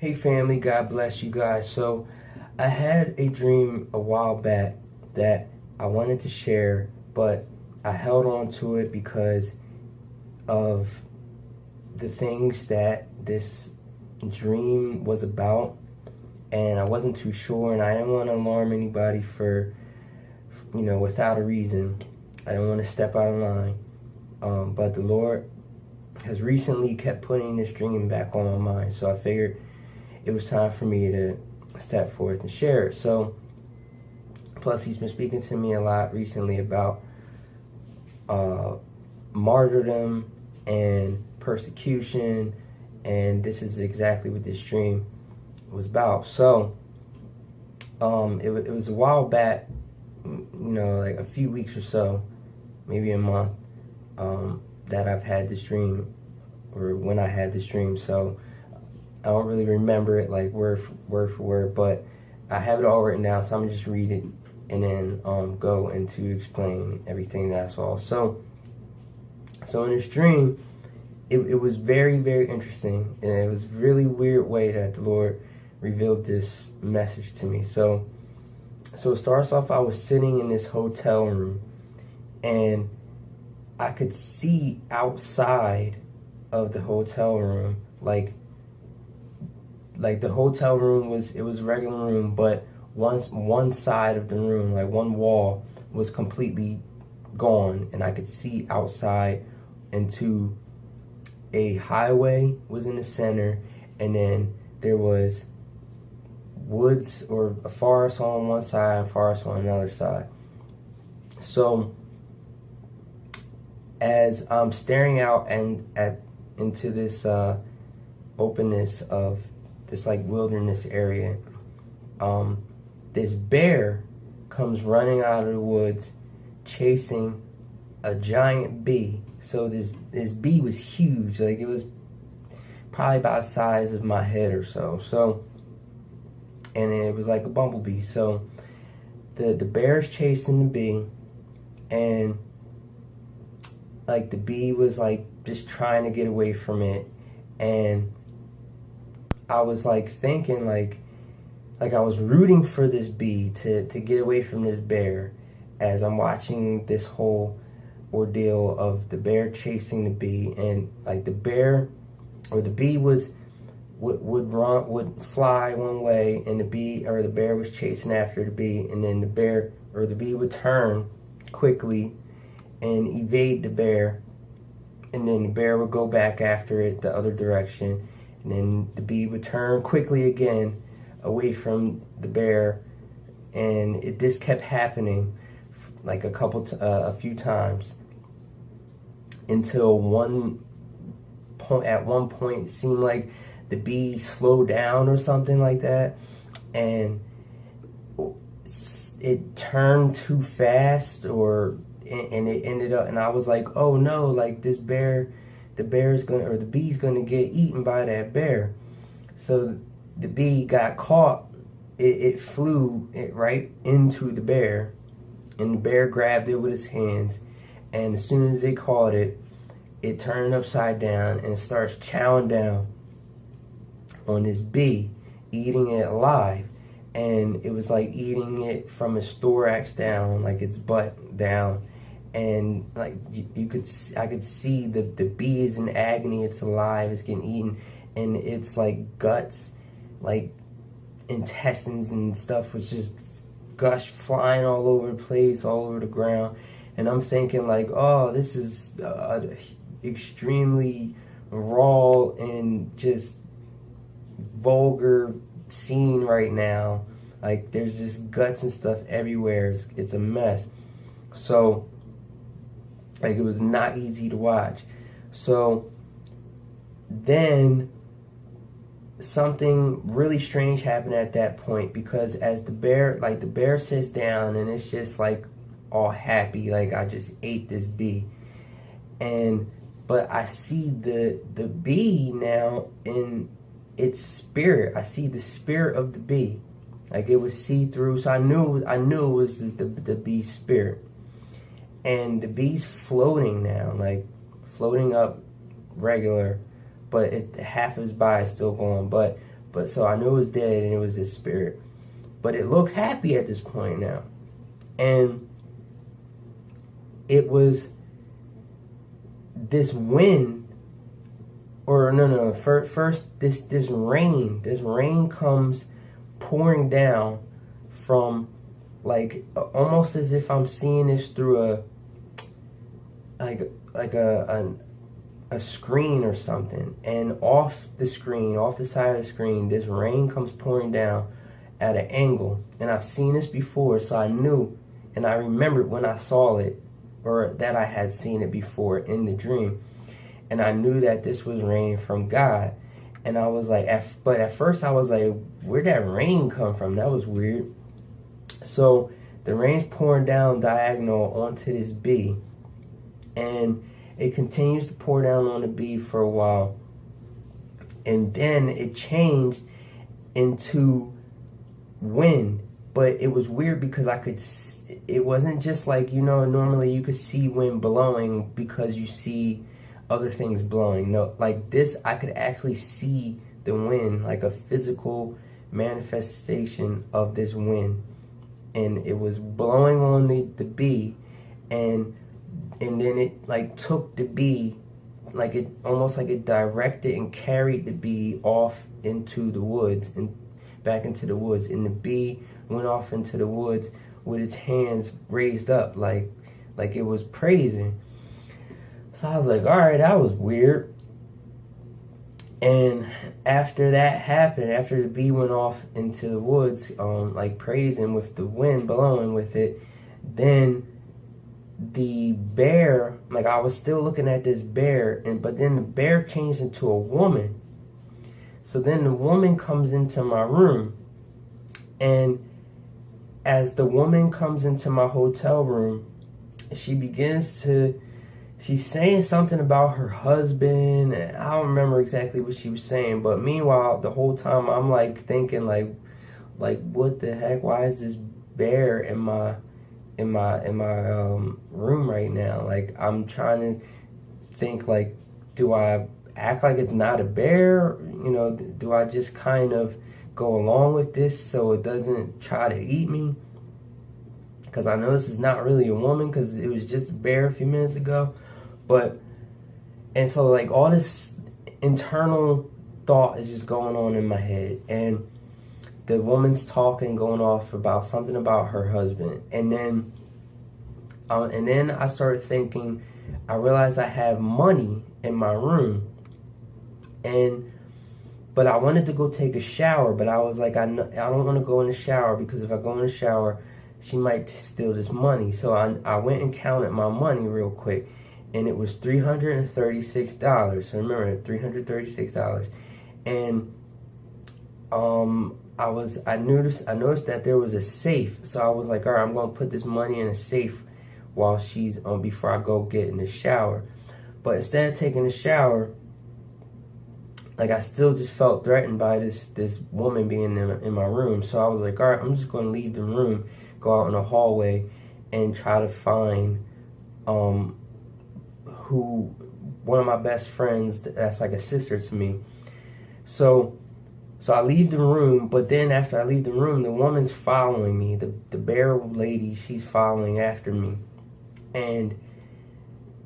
Hey family, God bless you guys. So I had a dream a while back that I wanted to share, but I held on to it because of the things that this dream was about, and I wasn't too sure, and I didn't want to alarm anybody for, without a reason. I didn't want to step out of line. But the Lord has recently kept putting this dream back on my mind, so I figured it was time for me to step forth and share it. So, plus he's been speaking to me a lot recently about martyrdom and persecution, and this is exactly what this dream was about. So, it was a while back, like a few weeks or so, maybe a month, that I've had this dream, or when I had this dream. So I don't really remember it like word for word, but I have it all written down, so I'm gonna just read it and then go into explain everything that I saw. So in this dream, it was very, very interesting, and it was a really weird way that the Lord revealed this message to me. So it starts off, I was sitting in this hotel room, and I could see outside of the hotel room, like the hotel room was a regular room, but one side of the room, like one wall, was completely gone, and I could see outside into a highway was in the center, and then there was woods or a forest on one side and forest on another side. So as I'm staring out into this openness of this like wilderness area, this bear comes running out of the woods chasing a giant bee. So this bee was huge, like it was probably about the size of my head or so. And it was like a bumblebee. So the bear's chasing the bee, and like the bee was like just trying to get away from it, and I was like thinking like I was rooting for this bee to get away from this bear as I'm watching this whole ordeal of the bear chasing the bee. And like the bear or the bee would fly one way, and the bear was chasing after the bee, and then the bear or the bee would turn quickly and evade the bear, and then the bear would go back after it the other direction, and then the bee would turn quickly again away from the bear, and this kept happening like a few times, until at one point it seemed like the bee slowed down or something like that, and it turned too fast, and it ended up, and I was like, oh no, like the bee's gonna get eaten by that bear. So the bee got caught. It flew right into the bear, and the bear grabbed it with its hands, and as soon as it caught it, it turned upside down and starts chowing down on this bee, eating it alive. And it was like eating it from its thorax down, like its butt down. And like I could see the bee is in agony. It's alive. It's getting eaten, and it's like guts, like intestines and stuff was just flying all over the place, all over the ground. And I'm thinking like, oh, this is extremely raw and just vulgar scene right now. Like there's just guts and stuff everywhere. It's a mess. So like it was not easy to watch. So then something really strange happened at that point, because as the bear sits down, and it's just like all happy, like I just ate this bee, but I see the bee now in its spirit. I see the spirit of the bee, like it was see through. So I knew it was the bee's spirit. And the bee's floating now, like floating up regular, but half of his body is still going. But But so I knew it was dead and it was this spirit. But it looked happy at this point now. And it was this wind, or no, first this rain comes pouring down from, like, almost as if I'm seeing this through a screen or something, and off the side of the screen, this rain comes pouring down at an angle. And I've seen this before, so I knew, and I remembered when I saw it, or that I had seen it before in the dream, and I knew that this was rain from God. And I was like, but at first I was like, where'd that rain come from? That was weird. So the rain's pouring down diagonal onto this bee, and it continues to pour down on the bee for a while, and then it changed into wind. But it was weird because it wasn't just like, normally you could see wind blowing because you see other things blowing. No, like this, I could actually see the wind, like a physical manifestation of this wind, and it was blowing on the bee, and then it like took the bee, like it almost like it directed and carried the bee off into the woods and back into the woods, and the bee went off into the woods with its hands raised up like it was praising. So I was like, all right, that was weird. And after that happened, after the bee went off into the woods, like praising with the wind blowing with it, then the bear, like I was still looking at this bear, but then the bear changed into a woman. So then the woman comes into my room, and as the woman comes into my hotel room, she's saying something about her husband, and I don't remember exactly what she was saying, but meanwhile, the whole time I'm like thinking like what the heck? Why is this bear in my room right now? Like, I'm trying to think, like, do I act like it's not a bear? Do I just kind of go along with this so it doesn't try to eat me? Because I know this is not really a woman, because it was just a bear a few minutes ago. And so like all this internal thought is just going on in my head, and the woman's talking, going off about something about her husband, and then I started thinking, I realized I have money in my room, but I wanted to go take a shower, but I was like, I don't want to go in the shower, because if I go in the shower, she might steal this money. So I went and counted my money real quick, and it was $336. So remember, $336. And I noticed that there was a safe. So I was like, all right, I'm gonna put this money in a safe while she's before I go get in the shower. But instead of taking a shower, like, I still just felt threatened by this woman being in my room. So I was like, all right, I'm just gonna leave the room, go out in the hallway, and try to find one of my best friends that's like a sister to me. So I leave the room, but then after I leave the room, the woman's following me. The bear lady, she's following after me. And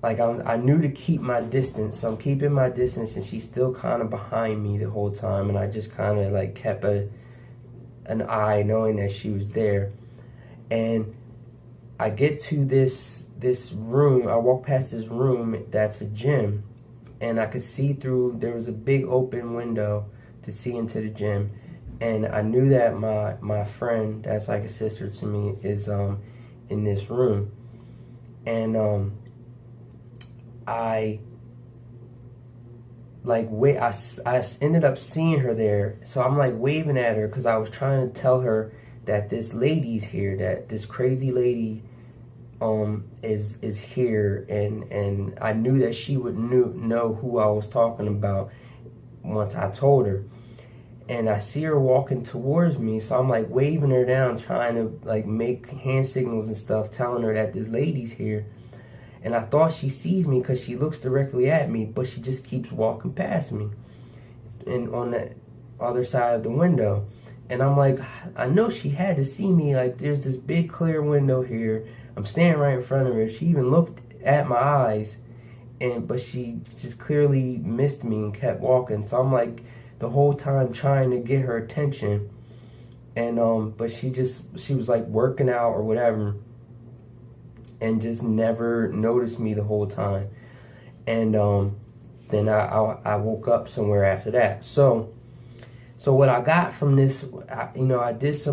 like I knew to keep my distance, so I'm keeping my distance, and she's still kind of behind me the whole time, and I just kind of like kept an eye, knowing that she was there. And I get to this room, I walk past this room that's a gym, and I could see through, there was a big open window to see into the gym, and I knew that my friend that's like a sister to me is in this room. And I ended up seeing her there, so I'm like waving at her, because I was trying to tell her that this lady's here, that this crazy lady is here, and I knew that she would know who I was talking about once I told her. And I see her walking towards me, so I'm like waving her down, trying to like make hand signals and stuff, telling her that this lady's here. And I thought she sees me because she looks directly at me, but she just keeps walking past me. And other side of the window. And I'm like, I know she had to see me. Like, there's this big clear window here. I'm standing right in front of her. She even looked at my eyes, but she just clearly missed me and kept walking. So I'm like the whole time trying to get her attention. And but she was like working out or whatever, and just never noticed me the whole time. And then I woke up somewhere after that. So what I got from this, I did some